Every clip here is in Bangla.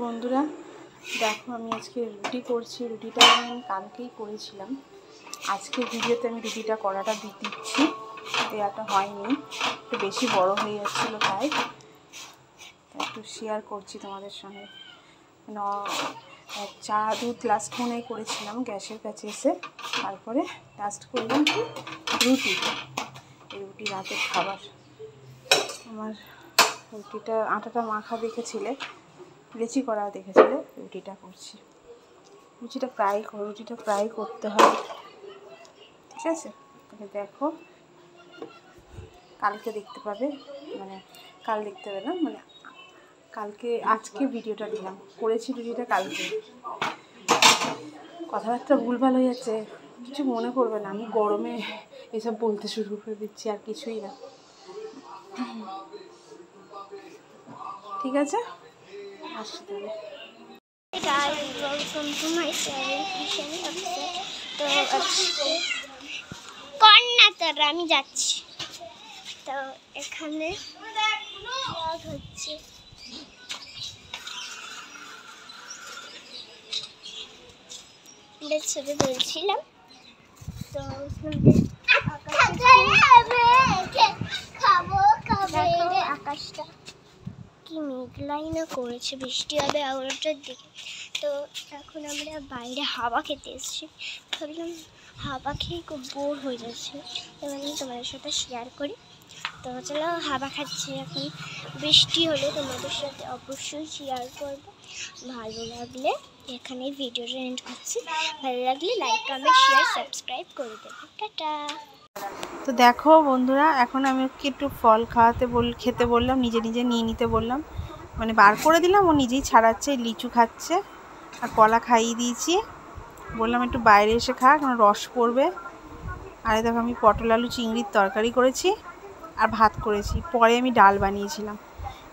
বন্ধুরা, দেখো আমি আজকে রুটি করছি। রুটিটা আমি কালকেই করেছিলাম। আজকে ভিডিওতে আমি রুটিটা করাটা দিচ্ছি, দেওয়াটা হয়নি, একটু বেশি বড় হয়ে যাচ্ছিলো, তাই একটু শেয়ার করছি তোমাদের সঙ্গে। চা দুধ লাস্ট মনে করেছিলাম গ্যাসের কাছে এসে, তারপরে লাস্ট করলাম রুটি। এই রুটি রাতের খাবার। আমার রুটিটা আটাটা মাখা দেখেছিলে, লেচি করা দেখেছিলে, রুটিটা করছি। রুটিটা ফ্রাই করতে হয়, ঠিক আছে? দেখো কালকে দেখতে পাবে, মানে কাল দেখতে পাবে না, মানে কালকে আজকে ভিডিওটা দিলাম, করেছি রুটিটা কালকে। কথাবার্তা ভুলভাল হয়ে যাচ্ছে, কিছু মনে করবে না, আমি গরমে এসব বলতে শুরু করে দিচ্ছি, আর কিছুই না, ঠিক আছে? আসছি তাহলে। আমি যাচ্ছি। তো এখানে হচ্ছে ছবি বলছিলাম, তো আকাশটা কি মেঘলাই না করেছে, বৃষ্টি হবে 11টার দিকে। তো এখন আমরা বাইরে হাওয়া খেতে এসেছি। ভাবলাম হাওয়া খেয়ে খুব বোর হয়ে যাচ্ছে, এবার আমি তোমাদের সাথে শেয়ার করি। তো চলো হাওয়া খাচ্ছি। এখন বৃষ্টি হলে তোমাদের সাথে অবশ্যই শেয়ার করবো। ভালো লাগলে এখানে ভিডিওটা এন্ড করছি। ভালো লাগলে লাইক, কমেন্ট, শেয়ার, সাবস্ক্রাইব করে দেবে। টাটা। তো দেখো বন্ধুরা, এখন আমি ওকে একটু ফল খেতে বললাম, নিজে নিজে নিয়ে নিতে বললাম, মানে বার করে দিলাম, ও নিজেই ছাড়াচ্ছে। লিচু খাচ্ছে আর কলা খাইয়ে দিয়েছি, বললাম একটু বাইরে এসে খা, কারণ রস পড়বে। আর দেখো আমি পটল আলু চিংড়ির তরকারি করেছি আর ভাত করেছি, পরে আমি ডাল বানিয়েছিলাম।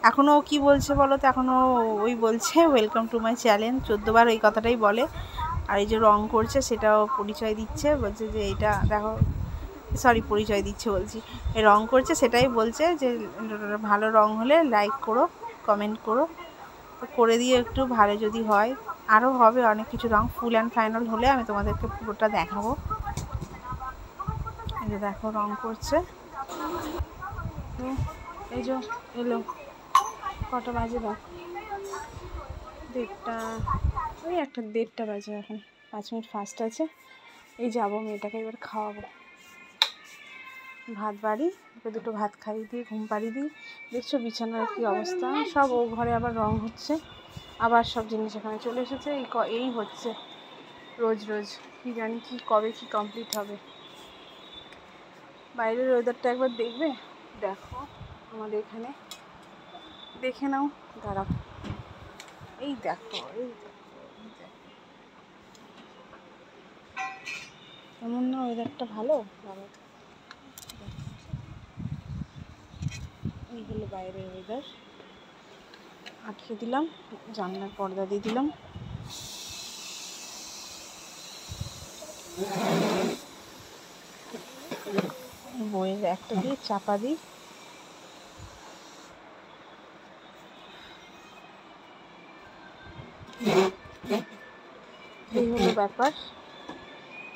এখনও ও কী বলছে বলো তো, এখনও ওই বলছে ওয়েলকাম টু মাই চ্যানেল, 14 বার ওই কথাটাই বলে। আর এই যে রং করছে সেটাও পরিচয় দিচ্ছে, বলছে যে এটা দেখো, সরি পরিচয় দিচ্ছে বলছি, এই রং করছে সেটাই বলছে যে ভালো রং হলে লাইক করো, কমেন্ট করো। তো করে দিয়ে একটু ভালো যদি হয়, আরও হবে অনেক কিছু রং, ফুল অ্যান্ড ফাইনাল হলে আমি তোমাদেরকে পুরোটা দেখাবো। এই যে দেখো রং করছে। তো এই যে এলো, কটা বাজে দেখ, 1:30, ওই 1:30 বাজে, এখন 5 মিনিট ফাস্ট আছে। এই যাবো মেয়েটাকে এবার খাওয়াবো, ভাত বাড়ি, ওকে দুটো ভাত খাইয়ে দিই, ঘুম পাড়িয়ে দিই। দেখছো বিছানার কী অবস্থা, সব ও ঘরে আবার রং হচ্ছে, আবার সব জিনিস এখানে চলে এসেছে। এই হচ্ছে রোজ রোজ, কি জানি কি কবে কি কমপ্লিট হবে। বাইরের ওয়েদারটা একবার দেখবে, দেখো আমাদের এখানে, দেখে নাও, দাঁড়াও, এই দেখো, এমন না ওয়েদারটা ভালো, দাঁড়াও, এই হলো বাইরের ওয়েদার। আটকে দিলাম, জানলার পর্দা দিয়ে দিলাম। বইয়ের একটা দিয়ে চাপা দিই। এই হলো ব্যাপার।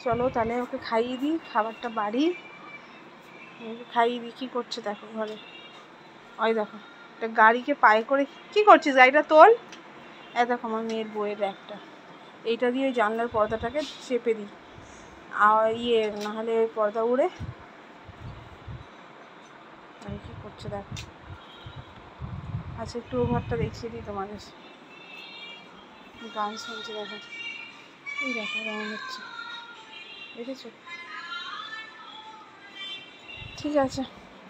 চলো তাহলে ওকে খাইয়ে দিই, খাবারটা বাড়ি, খাইয়ে দিই। কী করছে দেখো ঘরে, ওই দেখো একটা গাড়িকে পায়ে করে, কী করছিস, গাড়িটা তোল। দেখো আমার মেয়ের বইয়ের একটা, এইটা দিয়ে ওই জানলার পর্দাটাকে চেপে দিই, আর নাহলে ওই পর্দা উড়ে। আমি কী করছে দেখো। আচ্ছা একটু ও ঘরটা দেখিয়ে দিই তোমাদের, গান শুনছে দেখো, এই দেখো রং হচ্ছে, দেখেছো? ঠিক আছে,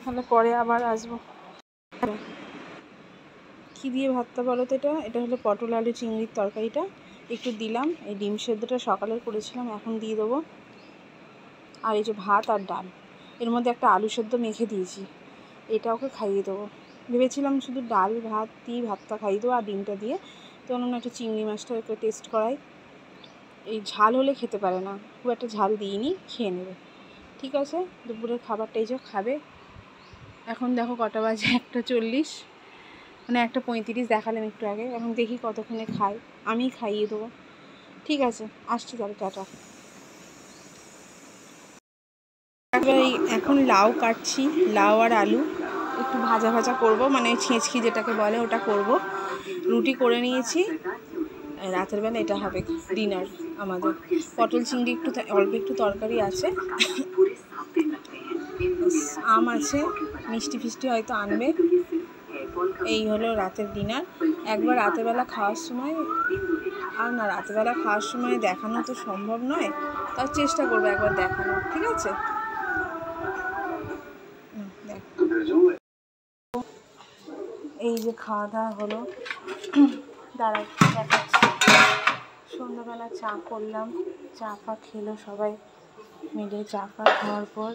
তাহলে পরে আবার আসবো। কী দিয়ে ভাতটা বলো তো, এটা হলো পটল আলু চিংড়ির তরকারিটা, একটু দিলাম। এই ডিম সেদ্ধটা সকালে করেছিলাম, এখন দিয়ে দেবো। আর এই যে ভাত আর ডাল, এর মধ্যে একটা আলু সেদ্ধ মেখে দিয়েছি, এটা ওকে খাইয়ে দেবো। ভেবেছিলাম শুধু ডাল ভাত দিয়ে ভাতটা খাইয়ে দেবো আর ডিমটা দিয়ে, তো অন্য একটু চিংড়ি মাছটা ওকে টেস্ট করাই। এই ঝাল হলে খেতে পারে না, খুব একটা ঝাল দিইনি, খেয়ে নেবে। ঠিক আছে, দুপুরের খাবারটা এই যে খাবে। এখন দেখো কটা বাজে, 1:40। মানে 1:35 দেখালাম একটু আগে, এখন দেখি কতক্ষণে খাই, আমি খাইয়ে দেবো। ঠিক আছে, আসছি তাহলে, টাটা। এখন লাউ কাটছি, লাউ আর আলু একটু ভাজা ভাজা করব, মানে ছেঁচকি যেটাকে বলে ওটা করব। রুটি করে নিয়েছি, রাতের বেলা এটা হবে ডিনার আমাদের। পটল চিংড়ি একটু অল্প একটু তরকারি আছে, আম আছে, মিষ্টি ফিষ্টি হয়তো আনবে। এই হলো রাতের ডিনার। একবার রাতেরবেলা খাওয়ার সময়, আর না রাতেরবেলা খাওয়ার সময় দেখানো তো সম্ভব নয়, তার চেষ্টা করবো একবার দেখানো, ঠিক আছে? এই যে খাওয়া দাওয়া হলো, দাঁড়াই দেখাচ্ছি। সন্ধ্যাবেলা চা করলাম, চা ফা খেলো সবাই মিলে। চা ফা খাওয়ার পর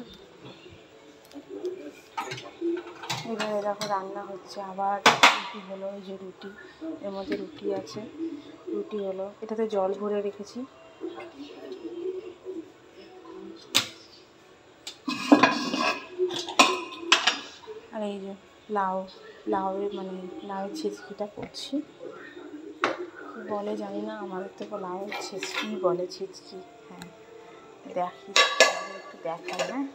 এবারে দেখো রান্না হচ্ছে আবার। রুটি হলো, এই যে রুটি, এর মধ্যে রুটি আছে, রুটি হলো, এটাতে জল ভরে রেখেছি। আর এই যে লাউয়ের মানে লাউয়ের ছেঁচকিটা করছি, বলে জানি না, আমাদের তো লাউয়ের ছেঁচকি বলে, ছেঁচকি। হ্যাঁ দেখি, একটু দেখাই। হ্যাঁ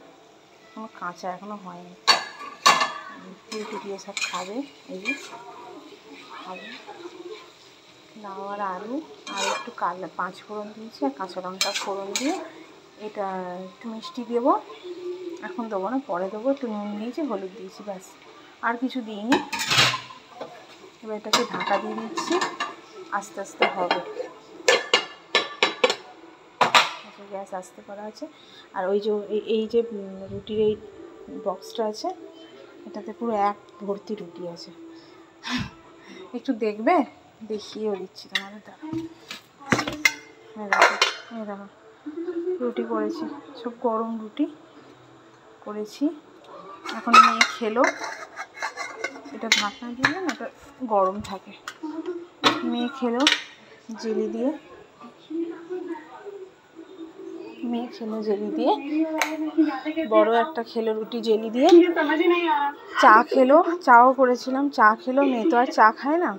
এখনো কাঁচা, এখনো হয়নি, রুটি দিয়ে সব খাবে। এই যে খাবে লাউ আর আলু, আর একটু 5 ফোড়ন দিয়েছি, আর কাঁচা লঙ্কা ফোড়ন দিয়ে, এটা একটু মিষ্টি দেবো, এখন দেবো না, পরে দেবো। একটু নুন দিয়েছি, হলুদ দিয়েছি, ব্যাস, আর কিছু দিইনি। এবার এটাকে ঢাকা দিয়ে দিচ্ছি, আস্তে আস্তে হবে। গ্যাস আস্তে করা আছে। আর ওই যে এই যে রুটির এই বক্সটা আছে, এটাতে পুরো এক ভর্তি রুটি আছে, একটু দেখবে, দেখিয়েও দিচ্ছি তোমাদের। দেখো রুটি করেছি, সব গরম রুটি করেছি, এখন মেয়ে খেলো। এটা ঢাকনা দিলে না, এটা গরম থাকে। মেয়ে খেলো জেলি দিয়ে, বড় একটা খেলো রুটি জেলি দিয়ে। চা খেলো, চাও করেছিলাম, চা খেলো। মেয়ে তো আর চা খায় না,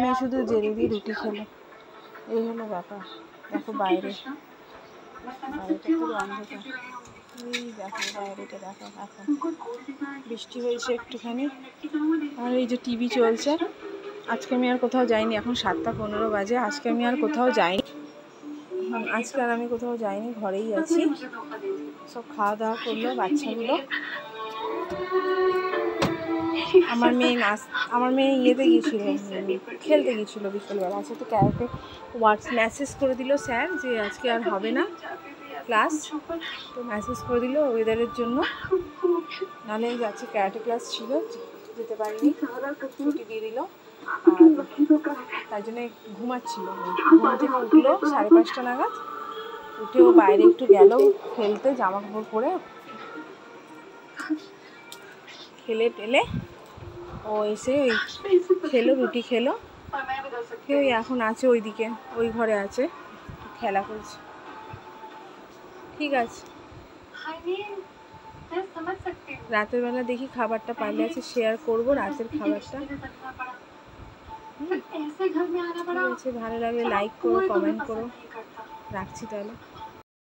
মেয়ে শুধু জেলি দিয়ে রুটি খেলো। এই হলো ব্যাপার। দেখো বাইরেটা পুরো অন্ধকার, এই দেখো বাইরেটা দেখো, এখন বৃষ্টি হয়েছে একটুখানি। আর এই যে টিভি চলছে। আজকে আমি আর কোথাও যাইনি, এখন 7:15 বাজে। আজকে আমি আর কোথাও যাইনি, ঘরেই আছি। সব খাওয়া দাওয়া করলো বাচ্চাগুলো। আমার মেয়ে ইয়েতে গিয়েছিল, খেলতে গিয়েছিলো বিকেলবেলা। আজকে তো ক্যারাটে মেসেজ করে দিল স্যার যে আজকে আর হবে না ক্লাস, তো মেসেজ করে দিল ওয়েদারের জন্য, নাহলে আজকে ক্যারাটে ক্লাস ছিল, যেতে পারিনি, ছুটি দিয়ে দিল। আর তাই জন্য ঘুমাচ্ছিল, ঘুম থেকে উঠলো 5:30 নাগাদ, উঠে ও বাইরে একটু গেল খেলতে, জামা কাপড় পরে খেলে টেলে ও এসে ওই খেলো, রুটি খেলো, ওই এখন আছে ওইদিকে, ওই ঘরে আছে, খেলা করছে। ঠিক আছে, রাতের বেলা দেখি খাবারটা পারলে আছে শেয়ার করবো, রাতের খাবারটা। ঠিক আছে, ভালো লাগলে লাইক করো, কমেন্ট করো। রাখছি তাহলে।